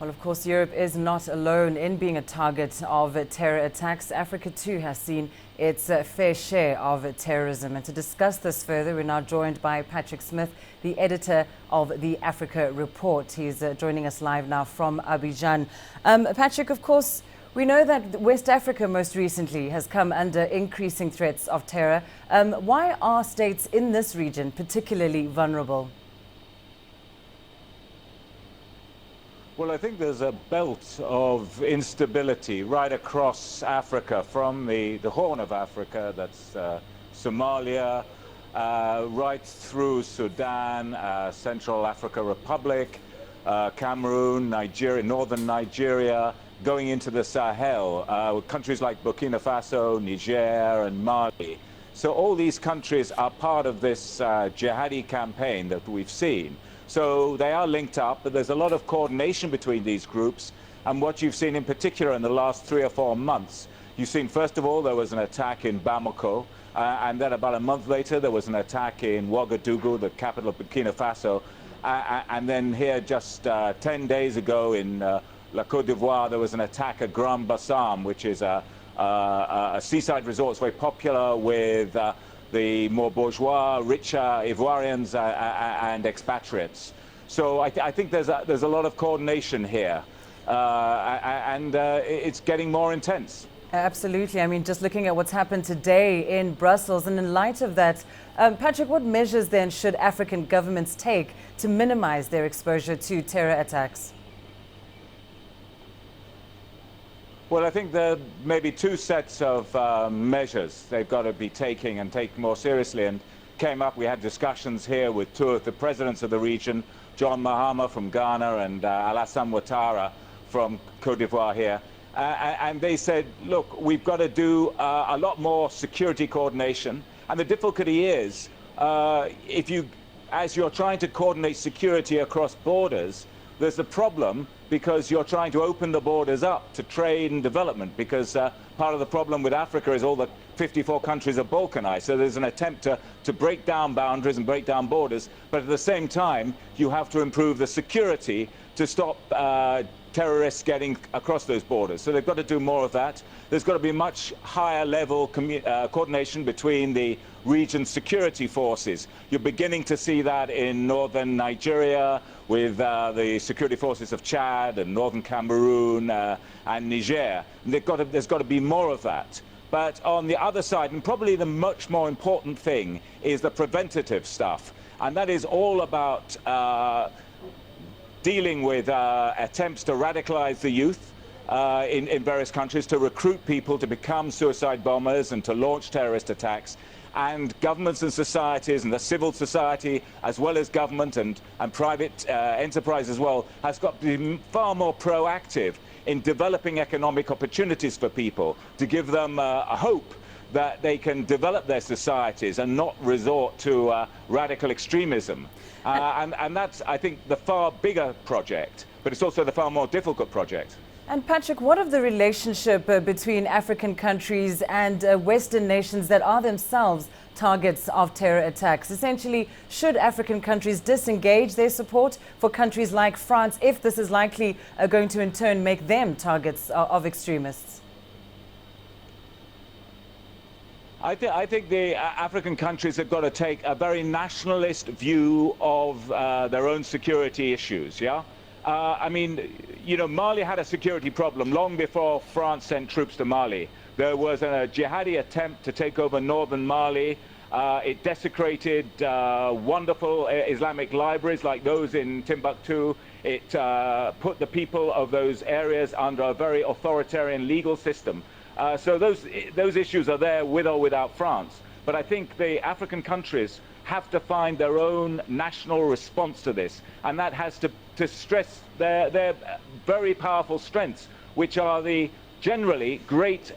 Well, of course, Europe is not alone in being a target of terror attacks. Africa, too, has seen its fair share of terrorism. And to discuss this further, we're now joined by Patrick Smith, the editor of the Africa Report. He's joining us live now from Abidjan. Patrick, of course, we know that West Africa most recently has come under increasing threats of terror. Why are states in this region particularly vulnerable? Well, I think there's a belt of instability right across Africa, from the Horn of Africa, that's Somalia, right through Sudan, Central Africa Republic, Cameroon, Nigeria, northern Nigeria, going into the Sahel, countries like Burkina Faso, Niger, and Mali. So all these countries are part of this jihadi campaign that we've seen. So they are linked up, but there's a lot of coordination between these groups. And what you've seen in particular in the last 3 or 4 months, you've seen, first of all, there was an attack in Bamako, and then about a month later, there was an attack in Ouagadougou, the capital of Burkina Faso. And then here, just 10 days ago in La Côte d'Ivoire, there was an attack at Grand Bassam, which is a seaside resort. It's very popular with the more bourgeois, richer Ivoirians and expatriates. So I think there's a lot of coordination here, and it's getting more intense. Absolutely. I mean, just looking at what's happened today in Brussels, and in light of that, Patrick, what measures then should African governments take to minimize their exposure to terror attacks? Well, I think there may be 2 sets of measures they've got to be taking and take more seriously. And we had discussions here with 2 of the presidents of the region, John Mahama from Ghana and Alassane Ouattara from Côte d'Ivoire here. And they said, look, we've got to do a lot more security coordination. And the difficulty is, as you're trying to coordinate security across borders, there's a problem because you're trying to open the borders up to trade and development, because part of the problem with Africa is all the 54 countries are balkanized. So there's an attempt to break down boundaries and break down borders, but at the same time, you have to improve the security to stop terrorists getting across those borders. So they've got to do more of that. There's got to be much higher level coordination between the region's security forces. You're beginning to see that in northern Nigeria with the security forces of Chad and northern Cameroon and Niger. And there's got to be more of that. But on the other side, and probably the much more important thing, is the preventative stuff. And that is all about dealing with attempts to radicalize the youth in various countries, to recruit people to become suicide bombers and to launch terrorist attacks. And governments and societies, and the civil society, as well as government and private enterprise as well, has got to be far more proactive in developing economic opportunities for people, to give them a hope that they can develop their societies and not resort to radical extremism. And that's, I think, the far bigger project, but it's also the far more difficult project. And Patrick, what of the relationship between African countries and Western nations that are themselves targets of terror attacks? Essentially, should African countries disengage their support for countries like France if this is likely going to in turn make them targets of extremists? I think the African countries have got to take a very nationalist view of their own security issues, yeah? I mean, you know, Mali had a security problem long before France sent troops to Mali. There was a jihadi attempt to take over northern Mali. It desecrated wonderful Islamic libraries like those in Timbuktu. It put the people of those areas under a very authoritarian legal system. So those issues are there with or without France. But I think the African countries have to find their own national response to this, and that has to stress their very powerful strengths, which are the generally great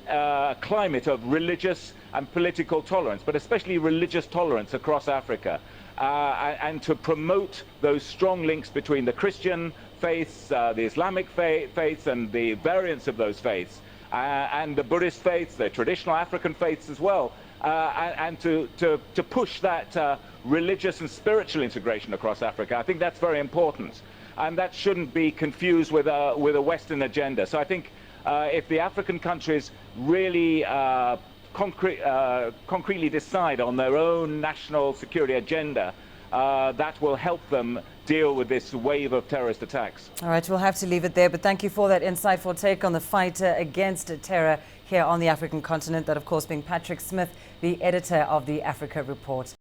climate of religious and political tolerance, but especially religious tolerance across Africa, and to promote those strong links between the Christian faiths, the Islamic faiths, and the variants of those faiths, and the Buddhist faiths, the traditional African faiths as well, and to push that religious and spiritual integration across Africa. I think that's very important. and that shouldn't be confused with a Western agenda. So I think if the African countries really concretely decide on their own national security agenda, that will help them deal with this wave of terrorist attacks. All right, we'll have to leave it there, but thank you for that insightful take on the fight against terror here on the African continent. That, of course, being Patrick Smith, the editor of the Africa Report.